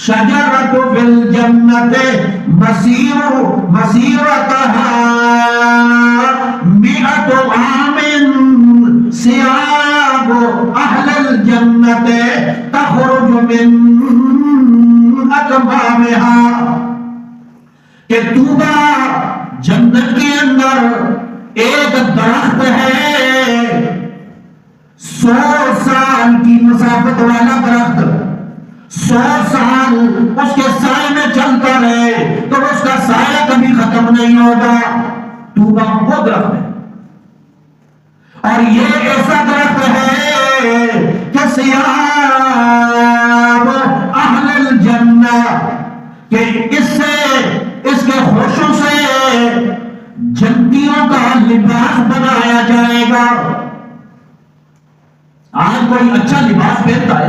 شجرۃ فی الجنۃ مسیرتها مئۃ عام ثیاب اہل الجنۃ تخرج من اکمامها، کہ طوبیٰ جنت کے اندر ایک درخت ہے 100 سال کی مسافت والا درخت، 100 سال اس کے سائے میں چلتا رہے تو اس کا سایہ کبھی ختم نہیں ہوگا۔ طوبیٰ وہ درخت ہے، اور یہ ایسا درخت ہے کہ ثیاب اہل الجنہ، کہ اس کے خوشوں سے جنتیوں کا لباس بنایا جائے گا۔ آج کوئی اچھا لباس پہنتا ہے